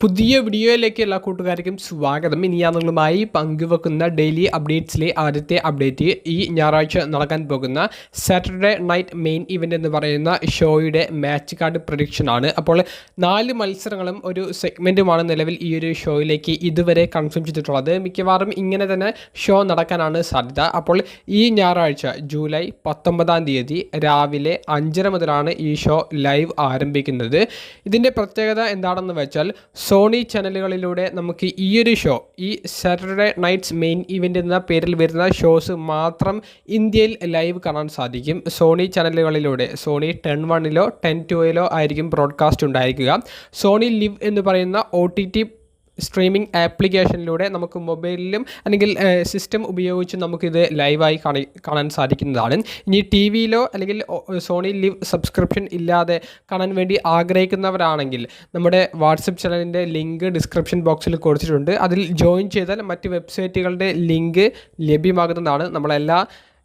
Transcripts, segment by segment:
പുതിയ വീഡിയോയിലേക്ക് എല്ലാ കൂട്ടുകാർക്കും സ്വാഗതം. ഇനി ഞാൻ നിങ്ങളുമായി പങ്കുവെക്കുന്ന ഡെയിലി അപ്ഡേറ്റ്സിലെ ആദ്യത്തെ അപ്ഡേറ്റ് ഈ ഞായറാഴ്ച നടക്കാൻ പോകുന്ന സാറ്റർഡേ നൈറ്റ് മെയിൻ ഇവൻ്റ് എന്ന് പറയുന്ന ഷോയുടെ മാച്ച് കാർഡ് പ്രഡിക്ഷൻ ആണ്. അപ്പോൾ 4 മത്സരങ്ങളും ഒരു സെഗ്മെൻറ്റുമാണ് നിലവിൽ ഈ ഒരു ഷോയിലേക്ക് ഇതുവരെ കൺഫേം ചെയ്തിട്ടുള്ളത്. മിക്കവാറും ഇങ്ങനെ തന്നെ ഷോ നടക്കാനാണ് സാധ്യത. അപ്പോൾ ഈ ഞായറാഴ്ച ജൂലൈ 19-ാം തീയതി രാവിലെ 5:30 മുതലാണ് ഈ ഷോ ലൈവ് ആരംഭിക്കുന്നത്. ഇതിൻ്റെ പ്രത്യേകത എന്താണെന്ന് വെച്ചാൽ സോണി ചാനലുകളിലൂടെ നമുക്ക് ഈ ഒരു ഷോ, ഈ സാറ്റർഡേ നൈറ്റ്സ് മെയിൻ ഇവൻ്റ് എന്ന പേരിൽ വരുന്ന ഷോസ് മാത്രം ഇന്ത്യയിൽ ലൈവ് കാണാൻ സാധിക്കും. സോണി ചാനലുകളിലൂടെ സോണി 10-1-ലോ 10-2-ലോ ആയിരിക്കും ബ്രോഡ്കാസ്റ്റ് ഉണ്ടായിരിക്കുക. സോണി ലിവ് എന്ന് പറയുന്ന OTT സ്ട്രീമിംഗ് ആപ്ലിക്കേഷനിലൂടെ നമുക്ക് മൊബൈലിലും അല്ലെങ്കിൽ സിസ്റ്റം ഉപയോഗിച്ച് നമുക്കിത് ലൈവായി കാണാൻ സാധിക്കുന്നതാണ്. ഇനി TV-യിലോ അല്ലെങ്കിൽ സോണി ലിവ് സബ്സ്ക്രിപ്ഷൻ ഇല്ലാതെ കാണാൻ വേണ്ടി ആഗ്രഹിക്കുന്നവരാണെങ്കിൽ നമ്മുടെ വാട്സപ്പ് ചാനലിൻ്റെ ലിങ്ക് ഡിസ്ക്രിപ്ഷൻ ബോക്സിൽ കൊടുത്തിട്ടുണ്ട്. അതിൽ ജോയിൻ ചെയ്താൽ മറ്റ് വെബ്സൈറ്റുകളുടെ ലിങ്ക് ലഭ്യമാകുന്നതാണ്. നമ്മളെല്ലാ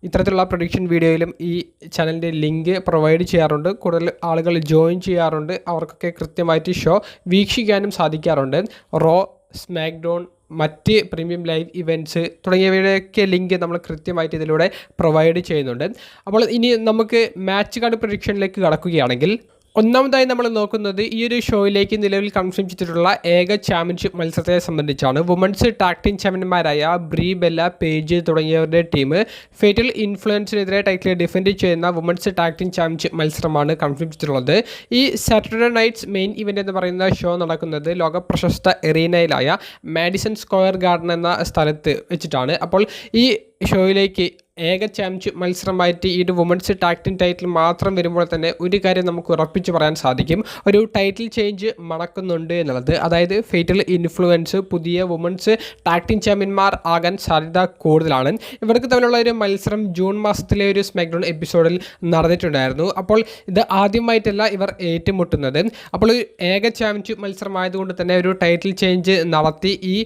ഇത്തരത്തിലുള്ള പ്രൊഡിക്ഷൻ വീഡിയോയിലും ഈ ചാനലിൻ്റെ ലിങ്ക് പ്രൊവൈഡ് ചെയ്യാറുണ്ട്. കൂടുതൽ ആളുകൾ ജോയിൻ ചെയ്യാറുണ്ട്. അവർക്കൊക്കെ കൃത്യമായിട്ട് ഷോ വീക്ഷിക്കാനും സാധിക്കാറുണ്ട്. റോ, സ്മാക്ഡൗൺ, മറ്റ് പ്രീമിയം ലൈവ് ഇവൻറ്റ്സ് തുടങ്ങിയവയുടെയൊക്കെ ലിങ്ക് നമ്മൾ കൃത്യമായിട്ട് ഇതിലൂടെ പ്രൊവൈഡ് ചെയ്യുന്നുണ്ട്. അപ്പോൾ ഇനി നമുക്ക് മാച്ച് കാർഡ് പ്രൊഡിക്ഷനിലേക്ക് കടക്കുകയാണെങ്കിൽ, ഒന്നാമതായി നമ്മൾ നോക്കുന്നത് ഈ ഒരു ഷോയിലേക്ക് നിലവിൽ കൺഫേം ചെയ്തിട്ടുള്ള ഏക ചാമ്പ്യൻഷിപ്പ് മത്സരത്തെ സംബന്ധിച്ചാണ്. വുമൻസ് ടാഗ് ടീം ചാമ്പ്യന്മാരായ ബ്രീ, ബെല്ല, പേജ് തുടങ്ങിയവരുടെ ടീം ഫേറ്റൽ ഇൻഫ്ലുവൻസിനെതിരെ ടൈറ്റിൽ ഡിഫെൻഡ് ചെയ്യുന്ന വുമൻസ് ടാഗ് ടീം ചാമ്പ്യൻഷിപ്പ് മത്സരമാണ് കൺഫേം ചെയ്തിട്ടുള്ളത്. ഈ സാറ്റർഡേ നൈറ്റ്സ് മെയിൻ ഇവൻ്റ് എന്ന് പറയുന്ന ഷോ നടക്കുന്നത് ലോക പ്രശസ്ത എറീനയിലായ മാഡിസൺ സ്ക്വയർ ഗാർഡൻ എന്ന സ്ഥലത്ത് വെച്ചിട്ടാണ്. അപ്പോൾ ഈ ഷോയിലേക്ക് ഏക ചാമ്പ്യൻഷിപ്പ് മത്സരമായിട്ട് ഈ ഒരു വുമൻസ് ടാഗ് ടീം ടൈറ്റിൽ മാത്രം വരുമ്പോൾ തന്നെ ഒരു കാര്യം നമുക്ക് ഉറപ്പിച്ച് പറയാൻ സാധിക്കും, ഒരു ടൈറ്റിൽ ചേഞ്ച് മണക്കുന്നുണ്ട് എന്നുള്ളത്. അതായത് ഫേറ്റൽ ഇൻഫ്ലുവൻസ് പുതിയ വുമൻസ് ടാഗ് ടീം ചാമ്പ്യന്മാർ ആകാൻ സാധ്യത കൂടുതലാണ്. ഇവർക്ക് തമ്മിലുള്ള ഒരു മത്സരം ജൂൺ മാസത്തിലെ ഒരു സ്മാക്ഡൗൺ എപ്പിസോഡിൽ നടന്നിട്ടുണ്ടായിരുന്നു. അപ്പോൾ ഇത് ആദ്യമായിട്ടല്ല ഇവർ ഏറ്റുമുട്ടുന്നത്. അപ്പോൾ ഏക ചാമ്പ്യൻഷിപ്പ് മത്സരമായതുകൊണ്ട് തന്നെ ഒരു ടൈറ്റിൽ ചേഞ്ച് നടത്തി ഈ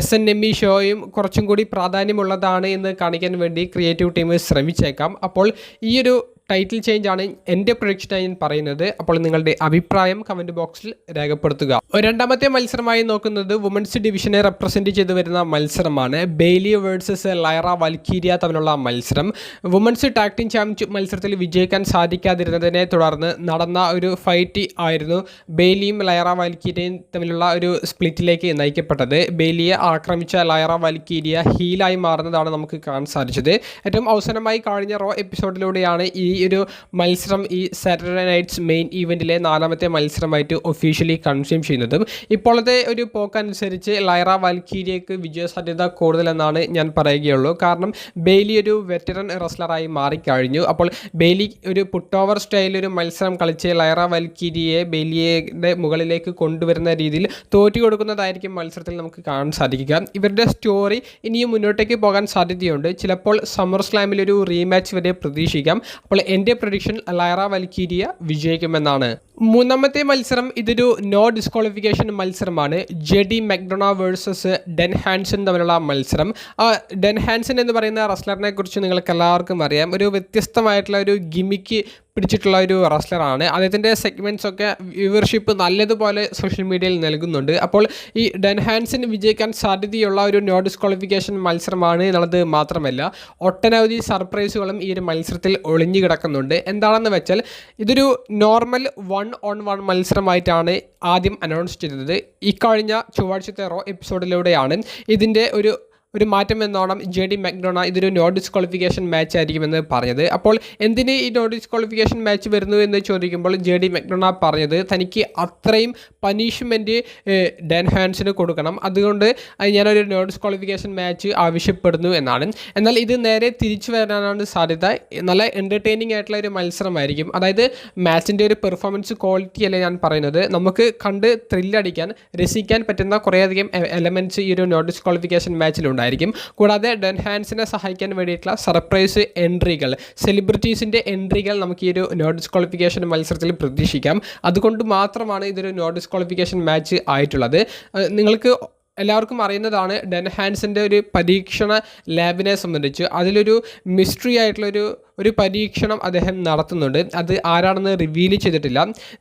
SNME ഷോയും കുറച്ചും കൂടി പ്രാധാന്യമുള്ളതാണ് എന്ന് കാണിക്കാൻ വേണ്ടി ക്രിയേറ്റീവ് ടീം ശ്രമിച്ചേക്കാം. അപ്പോൾ ഈ ഒരു ടൈറ്റിൽ ചേഞ്ച് ആണ് എൻ്റെ പ്രൊഡിക്ഷനായി ഞാൻ പറയുന്നത്. അപ്പോൾ നിങ്ങളുടെ അഭിപ്രായം കമൻറ്റ് ബോക്സിൽ രേഖപ്പെടുത്തുക. രണ്ടാമത്തെ മത്സരമായി നോക്കുന്നത് വുമൻസ് ഡിവിഷനെ റെപ്രസെൻറ്റ് ചെയ്ത് വരുന്ന മത്സരമാണ്. ബെയ്ലി വേഴ്സസ് ലൈറ വാൽക്കീരിയ തമ്മിലുള്ള മത്സരം. വുമൻസ് ടാഗ് ടീം ചാമ്പ്യൻഷിപ്പ് മത്സരത്തിൽ വിജയിക്കാൻ സാധിക്കാതിരുന്നതിനെ തുടർന്ന് നടന്ന ഒരു ഫൈറ്റ് ആയിരുന്നു ബെയ്ലിയും ലൈറ വാൽക്കീരിയയും തമ്മിലുള്ള ഒരു സ്പ്ലിറ്റിലേക്ക് നയിക്കപ്പെട്ടത്. ബെയ്ലിയെ ആക്രമിച്ച ലൈറ വാൽക്കീരിയ ഹീലായി മാറുന്നതാണ് നമുക്ക് കാണാൻ സാധിച്ചത്. ഏറ്റവും അവസാനമായി കഴിഞ്ഞ റോ എപ്പിസോഡിലൂടെയാണ് ഈ ഒരു മത്സരം ഈ സാറ്റർഡേ നൈറ്റ്സ് മെയിൻ ഈവൻറ്റിലെ 4ാമത്തെ മത്സരമായിട്ട് ഒഫീഷ്യലി കൺഫേം ചെയ്യുന്നതും. ഇപ്പോഴത്തെ ഒരു പോക്കനുസരിച്ച് ലൈറ വാൽക്കീരിയക്ക് വിജയസാധ്യത കൂടുതലെന്നാണ് ഞാൻ പറയുകയുള്ളൂ. കാരണം ബെയ്ലി ഒരു വെറ്ററൻ റെസ്ലറായി മാറിക്കഴിഞ്ഞു. അപ്പോൾ ബെയ്ലി ഒരു പുട്ട് ഓവർ സ്റ്റൈലൊരു മത്സരം കളിച്ച് ലൈറ വാൽക്കീരിയെ ബെയ്ലിയുടെ മുകളിലേക്ക് കൊണ്ടുവരുന്ന രീതിയിൽ തോറ്റു കൊടുക്കുന്നതായിരിക്കും മത്സരത്തിൽ നമുക്ക് കാണാൻ സാധിക്കുക. ഇവരുടെ സ്റ്റോറി ഇനിയും മുന്നോട്ടേക്ക് പോകാൻ സാധ്യതയുണ്ട്. ചിലപ്പോൾ സമ്മർ സ്ലാമിലൊരു റീമാച്ച് വരെ പ്രതീക്ഷിക്കാം. അപ്പോൾ എൻ്റെ പ്രഡിക്ഷൻ ലൈറ വാൽക്കീരിയ വിജയിക്കുമെന്നാണ്. മൂന്നാമത്തെ മത്സരം ഇതൊരു നോ ഡിസ്ക്വാളിഫിക്കേഷൻ മത്സരമാണ്. JD മക്ഡൊണ വേഴ്സസ് ഡെൻ ഹാൻസൺ തമ്മിലുള്ള മത്സരം. ഡെൻ ഹാൻസൺ എന്ന് പറയുന്ന റെസ്ലറിനെ കുറിച്ച് നിങ്ങൾക്ക് എല്ലാവർക്കും അറിയാം. ഒരു വ്യത്യസ്തമായിട്ടുള്ള ഒരു ഗിമിക്ക് പിടിച്ചിട്ടുള്ള ഒരു റെസ്ലറാണ്. അദ്ദേഹത്തിൻ്റെ സെഗ്മെൻറ്റ്സ് ഒക്കെ വ്യൂവർഷിപ്പ് നല്ലതുപോലെ സോഷ്യൽ മീഡിയയിൽ നൽകുന്നുണ്ട്. അപ്പോൾ ഈ ഡെൻ ഹാൻസൺ വിജയിക്കാൻ സാധ്യതയുള്ള ഒരു നോ ഡിസ്ക്വാളിഫിക്കേഷൻ മത്സരമാണ് എന്നുള്ളത് മാത്രമല്ല, ഒട്ടനവധി സർപ്രൈസുകളും ഈ ഒരു മത്സരത്തിൽ ഒളിഞ്ഞു കിടക്കുന്നുണ്ട്. എന്താണെന്ന് വെച്ചാൽ ഇതൊരു നോർമൽ 1-on-1 മത്സരമായിട്ടാണ് ആദ്യം അനൗൺസ് ചെയ്തത്. ഇക്കഴിഞ്ഞ ചൊവ്വാഴ്ചത്തെ റോ എപ്പിസോഡിലൂടെയാണ് ഇതിൻ്റെ ഒരു മാറ്റം എന്നോണം JD മക്ഡൊണ ഇതൊരു നോ ഡിസ്ക്വാളിഫിക്കേഷൻ മാച്ച് ആയിരിക്കുമെന്ന് പറഞ്ഞത്. അപ്പോൾ എന്തിന് ഈ നോ ഡിസ്ക്വാളിഫിക്കേഷൻ മാച്ച് വരുന്നു എന്ന് ചോദിക്കുമ്പോൾ JD മക്ഡൊണ പറഞ്ഞത് തനിക്ക് അത്രയും പനിഷ്മെൻറ്റ് ഡെൻ ഹാൻസിന് കൊടുക്കണം, അതുകൊണ്ട് ഞാനൊരു നോ ഡിസ്ക്വാളിഫിക്കേഷൻ മാച്ച് ആവശ്യപ്പെടുന്നു എന്നാണ്. എന്നാൽ ഇത് നേരെ തിരിച്ചു വരാനാണ് സാധ്യത. നല്ല എൻ്റർടൈനിങ് ആയിട്ടുള്ള ഒരു മത്സരമായിരിക്കും. അതായത് മാച്ചിൻ്റെ ഒരു പെർഫോമൻസ് ക്വാളിറ്റി അല്ല ഞാൻ പറയുന്നത്, നമുക്ക് കണ്ട് ത്രില്ലടിക്കാൻ രസിക്കാൻ പറ്റുന്ന കുറേയധികം എലമെൻറ്റ്സ് ഈ ഒരു നോ ഡിസ്ക്വാളിഫിക്കേഷൻ മാച്ചിലുണ്ടായിരിക്കും. കൂടാതെ ഡെൻ ഹാൻസിനെ സഹായിക്കാൻ വേണ്ടിയിട്ടുള്ള സർപ്രൈസ് എൻട്രികൾ, സെലിബ്രിറ്റീസിൻ്റെ എൻട്രികൾ നമുക്ക് ഈ ഒരു നോ ഡിസ്ക്വാളിഫിക്കേഷൻ മത്സരത്തിൽ പ്രതീക്ഷിക്കാം. അതുകൊണ്ട് മാത്രമാണ് ഇതൊരു നോ ഡിസ്ക്വാളിഫിക്കേഷൻ മാച്ച് ആയിട്ടുള്ളത്. നിങ്ങൾക്ക് എല്ലാവർക്കും അറിയുന്നതാണ് ഡെൻ ഹാൻസിൻ്റെ ഒരു പരീക്ഷണ ലാബിനെ സംബന്ധിച്ച്. അതിലൊരു മിസ്റ്ററി ആയിട്ടുള്ളൊരു ഒരു പരീക്ഷണം അദ്ദേഹം നടത്തുന്നുണ്ട്. അത് ആരാണെന്ന് റിവീൽ ചെയ്തിട്ടില്ല.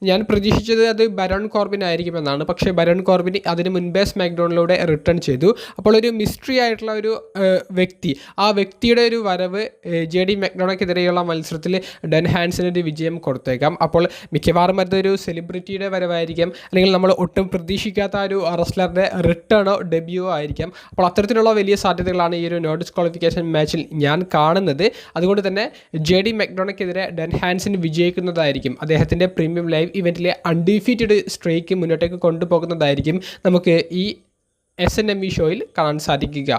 ഞാൻ പ്രതീക്ഷിച്ചത് അത് ബരോൺ കോർബിൻ ആയിരിക്കുമെന്നാണ്. പക്ഷേ ബരോൺ കോർബിൻ അതിന് മുൻപേ സ്മാക്ഡൗണിലൂടെ റിട്ടേൺ ചെയ്തു. അപ്പോൾ ഒരു മിസ്റ്ററി ആയിട്ടുള്ള ഒരു വ്യക്തി, ആ വ്യക്തിയുടെ ഒരു വരവ് JD മെക്ഡോണക്കെതിരെയുള്ള മത്സരത്തിൽ ഡെൻ ഹാൻസിന് ഒരു വിജയം കൊടുത്തേക്കാം. അപ്പോൾ മിക്കവാറും അതൊരു സെലിബ്രിറ്റിയുടെ വരവായിരിക്കാം, അല്ലെങ്കിൽ നമ്മൾ ഒട്ടും പ്രതീക്ഷിക്കാത്ത ഒരു റെസ്ലറുടെ റിട്ടേണോ ഡെബ്യൂവോ ആയിരിക്കാം. അപ്പോൾ അത്തരത്തിലുള്ള വലിയ സാധ്യതകളാണ് ഈ ഒരു നോ ഡിസ്ക്വാളിഫിക്കേഷൻ മാച്ചിൽ ഞാൻ കാണുന്നത്. അതുകൊണ്ട് തന്നെ JD മെക്ഡോണക്കെതിരെ ഡെൻ ഹാൻസിന് വിജയിക്കുന്നതായിരിക്കും അദ്ദേഹത്തിൻ്റെ പ്രീമിയം ലൈവ് ഇവൻറ്റിലെ അൺഡിഫീറ്റഡ് സ്ട്രീക്ക് മുന്നോട്ടേക്ക് കൊണ്ടുപോകുന്നതായിരിക്കും നമുക്ക് ഈ SNME ഷോയിൽ കാണാൻ സാധിക്കുക.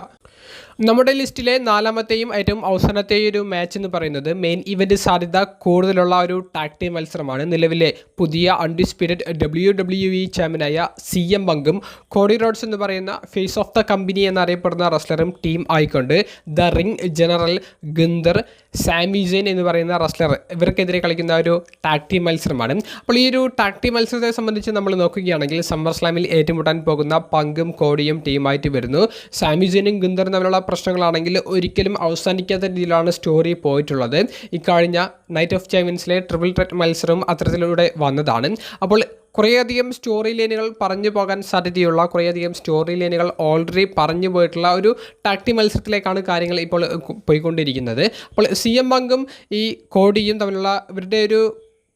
നമ്മുടെ ലിസ്റ്റിലെ 4ാമത്തെയും ഏറ്റവും അവസാനത്തെയും ഒരു മാച്ച് എന്ന് പറയുന്നത് മെയിൻ ഇവൻറ്റ് സാധ്യത കൂടുതലുള്ള ഒരു ടാഗ് ടീം മത്സരമാണ്. നിലവിലെ പുതിയ അൺഡിസ്പ്യൂട്ടഡ് WWE ചാമ്പ്യനായ CM പങ്കും കോഡി റോഡ്സ് എന്ന് പറയുന്ന ഫേസ് ഓഫ് ദ കമ്പനി എന്നറിയപ്പെടുന്ന റെസ്ലറും ടീം ആയിക്കൊണ്ട് ദ റിംഗ് ജനറൽ ഗുന്തർ, സാമി സെയിൻ എന്ന് പറയുന്ന റെസ്ലർ ഇവർക്കെതിരെ കളിക്കുന്ന ഒരു ടാഗ് ടീം മത്സരമാണ്. അപ്പോൾ ഈ ഒരു ടാഗ് ടീം മത്സരത്തെ സംബന്ധിച്ച് നമ്മൾ നോക്കുകയാണെങ്കിൽ സമ്മർ സ്ലാമിൽ ഏറ്റുമുട്ടാൻ പോകുന്ന പങ്കും കോഡിയും ടീമായിട്ട് വരുന്നു. സാമി സെയിനും ഗുന്തറും തമ്മിലുള്ള പ്രശ്നങ്ങളാണെങ്കിൽ ഒരിക്കലും അവസാനിക്കാത്ത രീതിയിലാണ് സ്റ്റോറി പോയിട്ടുള്ളത്. ഇക്കഴിഞ്ഞ നൈറ്റ് ഓഫ് ചാമ്പ്യൻസിലെ ട്രിപ്പിൾ ത്രെറ്റ് മത്സരം അത്തരത്തിലൂടെ വന്നതാണ്. അപ്പോൾ കുറേയധികം സ്റ്റോറി ലൈനുകൾ പറഞ്ഞു പോകാൻ സാധ്യതയുള്ള, കുറേയധികം സ്റ്റോറി ലൈനുകൾ ഓൾറെഡി പറഞ്ഞു പോയിട്ടുള്ള ഒരു ടാഗ് ടീം മത്സരത്തിലേക്കാണ് കാര്യങ്ങൾ ഇപ്പോൾ പോയിക്കൊണ്ടിരിക്കുന്നത്. അപ്പോൾ CM പങ്കും ഈ കോഡിയും തമ്മിലുള്ള ഇവരുടെ ഒരു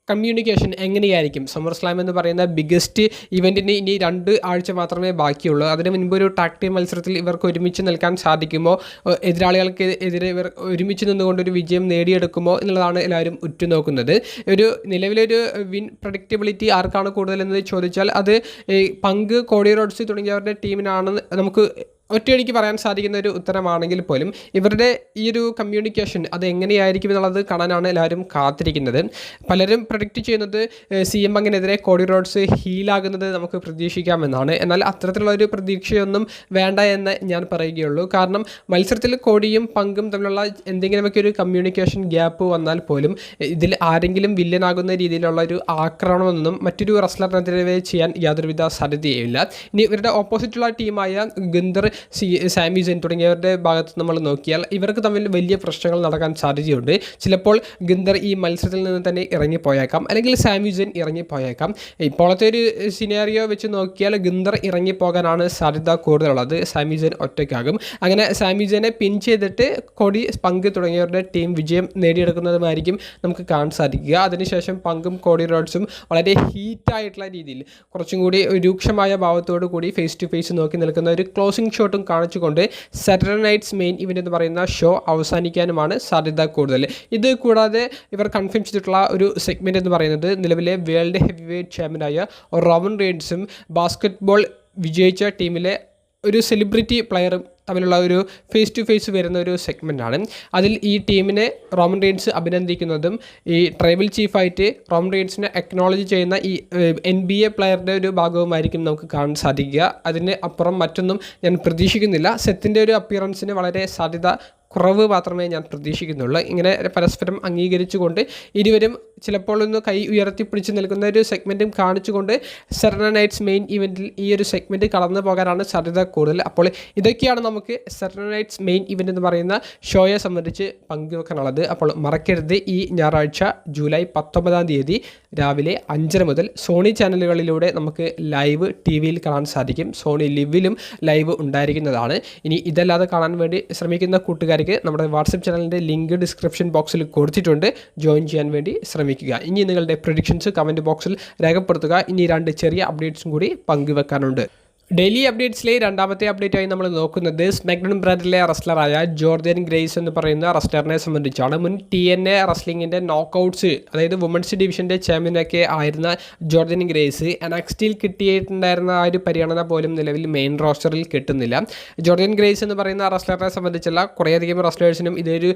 കമ്മ്യൂണിക്കേഷൻ എങ്ങനെയായിരിക്കും? സമ്മർ സ്ലാം എന്ന് പറയുന്ന ബിഗ്ഗസ്റ്റ് ഇവൻറ്റിന് ഇനി 2 ആഴ്ച മാത്രമേ ബാക്കിയുള്ളൂ. അതിന് മുൻപ് ഒരു ടാഗ് ടീം മത്സരത്തിൽ ഇവർക്ക് ഒരുമിച്ച് നിൽക്കാൻ സാധിക്കുമോ, എതിരാളികൾക്ക് എതിരെ ഇവർ ഒരുമിച്ച് നിന്നുകൊണ്ട് ഒരു വിജയം നേടിയെടുക്കുമോ എന്നുള്ളതാണ് എല്ലാവരും ഉറ്റുനോക്കുന്നത്. ഒരു നിലവിലൊരു വിൻ പ്രഡിക്റ്റബിലിറ്റി ആർക്കാണ് കൂടുതലെന്ന് ചോദിച്ചാൽ അത് പങ്ക്, കോഡി റോഡ്സ് തുടങ്ങിയവരുടെ ടീമിനാണെന്ന് നമുക്ക് ഒറ്റയടിക്ക് പറയാൻ സാധിക്കുന്ന ഒരു ഉത്തരമാണെങ്കിൽ പോലും ഇവരുടെ ഈ ഒരു കമ്മ്യൂണിക്കേഷൻ അത് എങ്ങനെയായിരിക്കും എന്നുള്ളത് കാണാനാണ് എല്ലാവരും കാത്തിരിക്കുന്നത്. പലരും പ്രഡിക്റ്റ് ചെയ്യുന്നത് CM പങ്കിനെതിരെ കോഡി റോഡ്സ് ഹീലാകുന്നത് നമുക്ക് പ്രതീക്ഷിക്കാമെന്നാണ്. എന്നാൽ അത്തരത്തിലുള്ള ഒരു പ്രതീക്ഷയൊന്നും വേണ്ട എന്ന് ഞാൻ പറയുകയുള്ളൂ. കാരണം മത്സരത്തിൽ കോഡിയും പങ്കും തമ്മിലുള്ള എന്തെങ്കിലുമൊക്കെ ഒരു കമ്മ്യൂണിക്കേഷൻ ഗ്യാപ്പ് വന്നാൽ പോലും ഇതിൽ ആരെങ്കിലും വില്ലനാകുന്ന രീതിയിലുള്ള ഒരു ആക്രമണമൊന്നും മറ്റൊരു റെസ്ലറിനെതിരെ ചെയ്യാൻ യാതൊരുവിധ സാധ്യതയുമില്ല. ഇനി ഇവരുടെ ഓപ്പോസിറ്റുള്ള ടീമായ ഗുന്തർ, സാമി സെയിൻ തുടങ്ങിയവരുടെ ഭാഗത്ത് നമ്മൾ നോക്കിയാൽ ഇവർക്ക് തമ്മിൽ വലിയ പ്രശ്നങ്ങൾ നടക്കാൻ സാധ്യതയുണ്ട്. ചിലപ്പോൾ ഗുന്തർ ഈ മത്സരത്തിൽ നിന്ന് തന്നെ ഇറങ്ങിപ്പോയേക്കാം, അല്ലെങ്കിൽ സാമി സെയിൻ ഇറങ്ങിപ്പോയേക്കാം. ഇപ്പോഴത്തെ ഒരു സിനാരിയോ വെച്ച് നോക്കിയാൽ ഗുന്തർ ഇറങ്ങിപ്പോകാനാണ് സാധ്യത കൂടുതലുള്ളത്. സാമി സെയിൻ ഒറ്റയ്ക്കാകും. അങ്ങനെ സാമി സെയിനെ പിൻ ചെയ്തിട്ട് കോഡി, പങ്ക് തുടങ്ങിയവരുടെ ടീം വിജയം നേടിയെടുക്കുന്നതുമായിരിക്കും നമുക്ക് കാണാൻ സാധിക്കുക. അതിനുശേഷം പങ്കും കോഡി റോഡ്സും വളരെ ഹീറ്റായിട്ടുള്ള രീതിയിൽ കുറച്ചും കൂടി രൂക്ഷമായ ഭാവത്തോടു കൂടി ഫേസ് ടു ഫേസ് നോക്കി നിൽക്കുന്ന ഒരു ക്ലോസിംഗ് ഷോട്ടും കാണിച്ചുകൊണ്ട് സാറ്റർഡേ നൈറ്റ്സ് മെയിൻ ഇവന്റ് എന്ന് പറയുന്ന ഷോ അവസാനിക്കാനുമാണ് സാധ്യത കൂടുതൽ. ഇത് കൂടാതെ ഇവർ കൺഫേം ചെയ്തിട്ടുള്ള ഒരു സെഗ്മെന്റ് എന്ന് പറയുന്നത് നിലവിലെ വേൾഡ് ഹെവി വെയ്റ്റ് ചാമ്പ്യനായ റോമൻ റെയ്ൻസും ബാസ്കറ്റ്ബോൾ വിജയിച്ച ടീമിലെ ഒരു സെലിബ്രിറ്റി പ്ലെയറും തമ്മിലുള്ള ഒരു ഫേസ് ടു ഫേസ് വരുന്ന ഒരു സെഗ്മെൻറ്റാണ്. അതിൽ ഈ ടീമിനെ റോമൻ റെയ്ൻസ് അഭിനന്ദിക്കുന്നതും ഈ ട്രൈബൽ ചീഫായിട്ട് റോമൻ റെയ്ൻസിനെ അക്നോളജ് ചെയ്യുന്ന ഈ NBA പ്ലെയറുടെ ഒരു ഭാഗവുമായിരിക്കും നമുക്ക് കാണാൻ സാധിക്കുക. അതിന് അപ്പുറം മറ്റൊന്നും ഞാൻ പ്രതീക്ഷിക്കുന്നില്ല. സെത്തിൻ്റെ ഒരു അപ്പിയറൻസിന് വളരെ സാധ്യത കുറവ് മാത്രമേ ഞാൻ പ്രതീക്ഷിക്കുന്നുള്ളൂ. ഇങ്ങനെ പരസ്പരം അംഗീകരിച്ചുകൊണ്ട് ഇരുവരും ചിലപ്പോൾ ഒന്ന് കൈ ഉയർത്തിപ്പിടിച്ച് നിൽക്കുന്ന ഒരു സെഗ്മെൻറ്റും കാണിച്ചുകൊണ്ട് സാറ്റർഡേ നൈറ്റ്സ് മെയിൻ ഇവൻറ്റിൽ ഈ ഒരു സെഗ്മെൻറ്റ് കടന്നു പോകാനാണ് സാധ്യത കൂടുതൽ. അപ്പോൾ ഇതൊക്കെയാണ് നമുക്ക് സാറ്റർഡേ നൈറ്റ്സ് മെയിൻ ഇവൻറ്റ് എന്ന് പറയുന്ന ഷോയെ സംബന്ധിച്ച് പങ്കുവെക്കാനുള്ളത്. അപ്പോൾ മറക്കരുത്, ഈ ഞായറാഴ്ച ജൂലൈ 19-ാം തീയതി രാവിലെ 5:30 മുതൽ സോണി ചാനലുകളിലൂടെ നമുക്ക് ലൈവ് TV-യിൽ കാണാൻ സാധിക്കും. സോണി ലിവിലും ലൈവ് ഉണ്ടായിരിക്കുന്നതാണ്. ഇനി ഇതല്ലാതെ കാണാൻ വേണ്ടി ശ്രമിക്കുന്ന കൂട്ടുകാർക്ക് നമ്മുടെ വാട്സപ്പ് ചാനലിൻ്റെ ലിങ്ക് ഡിസ്ക്രിപ്ഷൻ ബോക്സിൽ കൊടുത്തിട്ടുണ്ട്. ജോയിൻ ചെയ്യാൻ വേണ്ടി ശ്രമിക്കുക. ഇനി നിങ്ങളുടെ പ്രഡിക്ഷൻസ് കമൻറ്റ് ബോക്സിൽ രേഖപ്പെടുത്തുക. ഇനി 2 ചെറിയ അപ്ഡേറ്റ്സും കൂടി പങ്കുവെക്കാനുണ്ട്. ഡെയിലി അപ്ഡേറ്റ്സിലെ 2ാമത്തെ അപ്ഡേറ്റായി നമ്മൾ നോക്കുന്നത് സ്മാക്ഡൗൺ ബ്രാൻഡിലെ റെസ്ലറായ ജോർദൻ ഗ്രേസ് എന്ന് പറയുന്ന റെസ്ലറിനെ സംബന്ധിച്ചാണ്. മുൻ TNA റെസ്ലിങ്ങിൻ്റെ നോക്കൗട്ട്സ്, അതായത് വുമൻസ് ഡിവിഷൻ്റെ ചാമ്പ്യനൊക്കെ ആയിരുന്ന ജോർദൻ ഗ്രേസ് NXTയിൽ കിട്ടിയിട്ടുണ്ടായിരുന്ന ആ ഒരു പരിഗണന പോലും നിലവിൽ മെയിൻ റോസ്റ്ററിൽ കിട്ടുന്നില്ല. ജോർദൻ ഗ്രേസ് എന്ന് പറയുന്ന റെസ്ലറിനെ സംബന്ധിച്ചുള്ള കുറേയധികം റെസ്ലേഴ്സിനും ഇതൊരു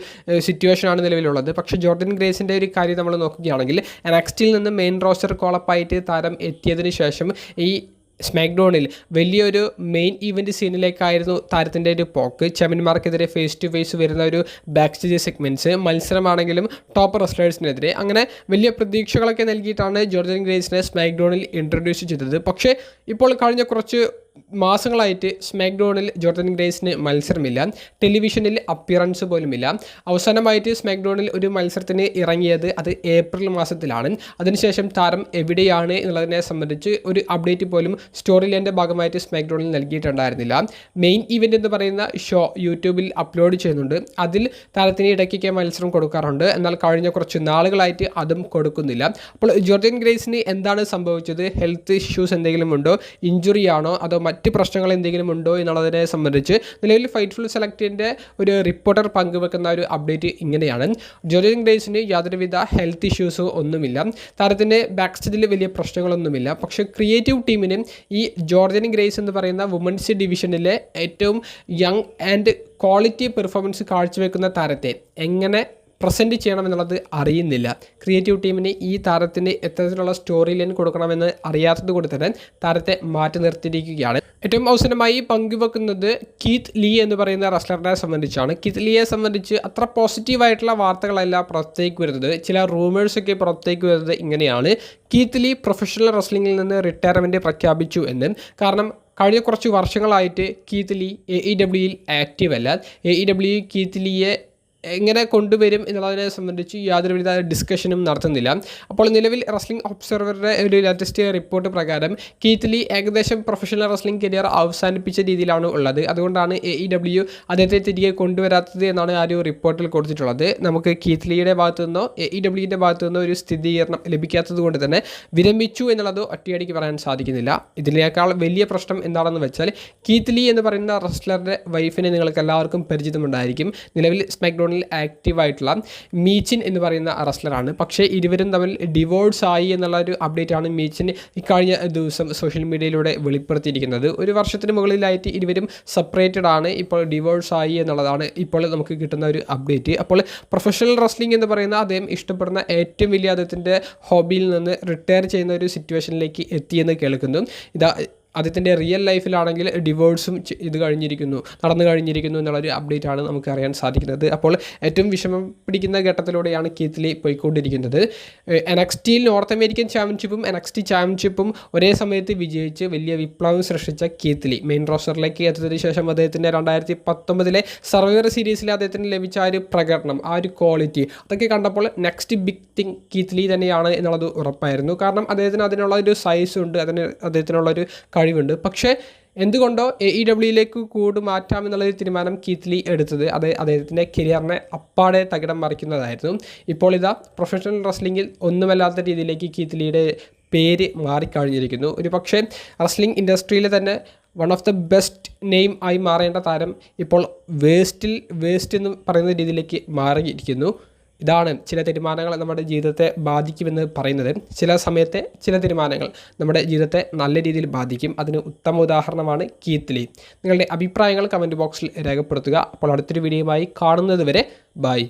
സിറ്റുവേഷനാണ് നിലവിലുള്ളത്. പക്ഷേ ജോർദൻ ഗ്രേസിൻ്റെ ഒരു കാര്യം നമ്മൾ നോക്കുകയാണെങ്കിൽ NXTയിൽ നിന്ന് മെയിൻ റോസ്റ്റർ കോളപ്പായിട്ട് താരം എത്തിയതിന് ശേഷം ഈ സ്മാക്ഡൗണിൽ വലിയൊരു മെയിൻ ഇവൻറ്റ് സീനിലേക്കായിരുന്നു താരത്തിൻ്റെ ഒരു പോക്ക്. ചാമ്പ്യന്മാർക്കെതിരെ ഫേസ് ടു ഫേസ് വരുന്ന ഒരു ബാക്ക് സ്റ്റേജ് സെഗ്മെൻറ്റ്സ്, മത്സരമാണെങ്കിലും ടോപ്പ് റെസ്ലേഴ്സിനെതിരെ, അങ്ങനെ വലിയ പ്രതീക്ഷകളൊക്കെ നൽകിയിട്ടാണ് ജോർദൻ ഗ്രേസിനെ സ്മാക്ഡൗണിൽ ഇൻട്രൊഡ്യൂസ് ചെയ്തത്. പക്ഷേ ഇപ്പോൾ കഴിഞ്ഞ കുറച്ച് മാസങ്ങളായിട്ട് സ്മാക്ഡൗണിൽ ജോർദൻ ഗ്രേസിന് മത്സരമില്ല, ടെലിവിഷനിൽ അപ്പിയറൻസ് പോലുമില്ല. അവസാനമായിട്ട് സ്മാക്ഡൗണിൽ ഒരു മത്സരത്തിന് ഇറങ്ങിയത് അത് ഏപ്രിൽ മാസത്തിലാണ്. അതിനുശേഷം താരം എവിടെയാണ് എന്നുള്ളതിനെ സംബന്ധിച്ച് ഒരു അപ്ഡേറ്റ് പോലും സ്റ്റോറി ലൈൻ്റെ ഭാഗമായിട്ട് സ്മാക്ഡൗണിൽ നൽകിയിട്ടുണ്ടായിരുന്നില്ല. മെയിൻ ഇവൻ്റ് എന്ന് പറയുന്ന ഷോ യൂട്യൂബിൽ അപ്ലോഡ് ചെയ്യുന്നുണ്ട്. അതിൽ താരത്തിന് ഇടയ്ക്കൊക്കെ മത്സരം കൊടുക്കാറുണ്ട്. എന്നാൽ കഴിഞ്ഞ കുറച്ച് നാളുകളായിട്ട് അതും കൊടുക്കുന്നില്ല. അപ്പോൾ ജോർദൻ ഗ്രേസിന് എന്താണ് സംഭവിച്ചത്? ഹെൽത്ത് ഇഷ്യൂസ് എന്തെങ്കിലും ഉണ്ടോ? ഇഞ്ചുറി ആണോ? അതോ മറ്റ് പ്രശ്നങ്ങൾ എന്തെങ്കിലും ഉണ്ടോ എന്നുള്ളതിനെ സംബന്ധിച്ച് നിലവിൽ ഫൈറ്റ്ഫുൾ സെലക്റ്റിൻ്റെ ഒരു റിപ്പോർട്ടർ പങ്കുവെക്കുന്ന ഒരു അപ്ഡേറ്റ് ഇങ്ങനെയാണ്. ജോർദൻ ഗ്രേസിന് യാതൊരുവിധ ഹെൽത്ത് ഇഷ്യൂസോ ഒന്നുമില്ല. താരത്തിൻ്റെ ബാക്ക് സ്റ്റേജിൽ വലിയ പ്രശ്നങ്ങളൊന്നുമില്ല. പക്ഷേ ക്രിയേറ്റീവ് ടീമിന് ഈ ജോർദൻ ഗ്രേസ് എന്ന് പറയുന്ന വുമൻസ് ഡിവിഷനിലെ ഏറ്റവും യങ് ആൻഡ് ക്വാളിറ്റി പെർഫോമൻസ് കാഴ്ചവെക്കുന്ന താരത്തെ എങ്ങനെ പ്രസൻറ്റ് ചെയ്യണമെന്നുള്ളത് അറിയുന്നില്ല. ക്രിയേറ്റീവ് ടീമിന് ഈ താരത്തിന് എത്തരത്തിലുള്ള സ്റ്റോറി ലൈൻ കൊടുക്കണമെന്ന് അറിയാത്തത് കൊണ്ട് തന്നെ താരത്തെ മാറ്റി നിർത്തിയിരിക്കുകയാണ്. ഏറ്റവും അവസാനമായി പങ്കുവെക്കുന്നത് കീത്ത് ലീ എന്ന് പറയുന്ന റെസ്ലറിനെ സംബന്ധിച്ചാണ്. കീത്ത് ലീയെ സംബന്ധിച്ച് അത്ര പോസിറ്റീവായിട്ടുള്ള വാർത്തകളല്ല പുറത്തേക്ക് വരുന്നത്. ചില റൂമേഴ്സൊക്കെ പുറത്തേക്ക് വരുന്നത് ഇങ്ങനെയാണ്: കീത്ത് ലീ പ്രൊഫഷണൽ റെസ്ലിംഗിൽ നിന്ന് റിട്ടയർമെൻറ്റ് പ്രഖ്യാപിച്ചു എന്ന്. കാരണം കഴിഞ്ഞ കുറച്ച് വർഷങ്ങളായിട്ട് കീത്ത് ലീ AEWയിൽ ആക്റ്റീവ് അല്ല. AEW കീത്ത് ലീയെ എങ്ങനെ കൊണ്ടുവരും എന്നുള്ളതിനെ സംബന്ധിച്ച് യാതൊരുവിധ ഡിസ്കഷനും നടത്തുന്നില്ല. അപ്പോൾ നിലവിൽ റെസ്ലിംഗ് ഒബ്സർവറുടെ ഒരു ലേറ്റസ്റ്റ് റിപ്പോർട്ട് പ്രകാരം കീത്ത് ലീ ഏകദേശം പ്രൊഫഷണൽ റെസ്ലിംഗ് കരിയർ അവസാനിപ്പിച്ച രീതിയിലാണ് ഉള്ളത്. അതുകൊണ്ടാണ് AEW അദ്ദേഹത്തെ തിരികെ കൊണ്ടുവരാത്തത് എന്നാണ് ആ ഒരു റിപ്പോർട്ടിൽ കൊടുത്തിട്ടുള്ളത്. നമുക്ക് കീത്ത് ലീയുടെ ഭാഗത്തു നിന്നോ AEWൻ്റെ ഭാഗത്തു നിന്നോ ഒരു സ്ഥിരീകരണം ലഭിക്കാത്തത് കൊണ്ട് തന്നെ വിരമിച്ചു എന്നുള്ളത് ഒറ്റയടിക്ക് പറയാൻ സാധിക്കുന്നില്ല. ഇതിനേക്കാൾ വലിയ പ്രശ്നം എന്താണെന്ന് വെച്ചാൽ കീത്ത് ലീ എന്ന് പറയുന്ന റെസ്ലറുടെ വൈഫിനെ നിങ്ങൾക്ക് എല്ലാവർക്കും പരിചിതമുണ്ടായിരിക്കും. നിലവിൽ സ്മാക്ഡൗൺ ആക്റ്റീവായിട്ടുള്ള മീച്ചിൻ എന്ന് പറയുന്ന റെസ്ലറാണ്. പക്ഷേ ഇരുവരും തമ്മിൽ ഡിവോഴ്സ് ആയി എന്നുള്ള ഒരു അപ്ഡേറ്റാണ് മീച്ചിൻ ഇക്കഴിഞ്ഞ ദിവസം സോഷ്യൽ മീഡിയയിലൂടെ വെളിപ്പെടുത്തിയിരിക്കുന്നത്. ഒരു വർഷത്തിന് മുകളിലായിട്ട് ഇരുവരും സെപ്പറേറ്റഡ് ആണ്. ഇപ്പോൾ ഡിവോഴ്സ് ആയി എന്നുള്ളതാണ് ഇപ്പോൾ നമുക്ക് കിട്ടുന്ന ഒരു അപ്ഡേറ്റ്. അപ്പോൾ പ്രൊഫഷണൽ റെസ്ലിംഗ് എന്ന് പറയുന്ന അദ്ദേഹം ഇഷ്ടപ്പെടുന്ന ഏറ്റവും വലിയ അദ്ദേഹത്തിൻ്റെ ഹോബിയിൽ നിന്ന് റിട്ടയർ ചെയ്യുന്ന ഒരു സിറ്റുവേഷനിലേക്ക് എത്തിയെന്ന് കേൾക്കുന്നു. അദ്ദേഹത്തിൻ്റെ റിയൽ ലൈഫിലാണെങ്കിൽ ഡിവോഴ്സും നടന്നു കഴിഞ്ഞിരിക്കുന്നു എന്നുള്ളൊരു അപ്ഡേറ്റ് ആണ് നമുക്ക് അറിയാൻ സാധിക്കുന്നത്. അപ്പോൾ ഏറ്റവും വിഷമം പിടിക്കുന്ന ഘട്ടത്തിലൂടെയാണ് കീത്ത് ലീ പോയിക്കൊണ്ടിരിക്കുന്നത്. NXT നോർത്ത് അമേരിക്കൻ ചാമ്പ്യൻഷിപ്പും NXT ചാമ്പ്യൻഷിപ്പും ഒരേ സമയത്ത് വിജയിച്ച് വലിയ വിപ്ലവം സൃഷ്ടിച്ച കീത്ത് ലീ മെയിൻ റോസ്റ്ററിലേക്ക് എത്തിയതിനു ശേഷം അദ്ദേഹത്തിൻ്റെ 2019 സർവൈവർ സീരീസിൽ അദ്ദേഹത്തിന് ലഭിച്ച ആ ഒരു പ്രകടനം, ആ ഒരു ക്വാളിറ്റി, അതൊക്കെ കണ്ടപ്പോൾ next big thing Keith Lee തന്നെയാണ് എന്നുള്ളത് ഉറപ്പായിരുന്നു. കാരണം അദ്ദേഹത്തിന് അതിനുള്ള ഒരു സൈസ് ഉണ്ട്, അദ്ദേഹത്തിനുള്ളൊരു കഴിവുണ്ട്. പക്ഷേ എന്തുകൊണ്ടോ AEWയിലേക്ക് മാറ്റാമെന്നുള്ളൊരു തീരുമാനം കീത്ത് ലീ എടുത്തത് അദ്ദേഹത്തിൻ്റെ കരിയറിനെ അപ്പാടെ തകിടം മറിക്കുന്നതായിരുന്നു. ഇപ്പോൾ പ്രൊഫഷണൽ റെസ്ലിംഗിൽ ഒന്നുമല്ലാത്ത രീതിയിലേക്ക് കീത്ത് ലീയുടെ പേര് മാറിക്കഴിഞ്ഞിരിക്കുന്നു. ഒരു പക്ഷേ റെസ്ലിംഗ് ഇൻഡസ്ട്രിയിൽ തന്നെ one of the best name ആയി മാറേണ്ട താരം ഇപ്പോൾ വേസ്റ്റ് എന്ന് പറയുന്ന രീതിയിലേക്ക് മാറിയിരിക്കുന്നു. ഇതാണ് ചില തീരുമാനങ്ങൾ നമ്മുടെ ജീവിതത്തെ ബാധിക്കുമെന്ന് പറയുന്നത്. ചില സമയത്തെ ചില തീരുമാനങ്ങൾ നമ്മുടെ ജീവിതത്തെ നല്ല രീതിയിൽ ബാധിക്കും. അതിന് ഉത്തമ ഉദാഹരണമാണ് കീത്ത് ലീ. നിങ്ങളുടെ അഭിപ്രായങ്ങൾ കമൻറ്റ് ബോക്സിൽ രേഖപ്പെടുത്തുക. അപ്പോൾ അടുത്തൊരു വീഡിയോയുമായി കാണുന്നത് വരെ ബൈ.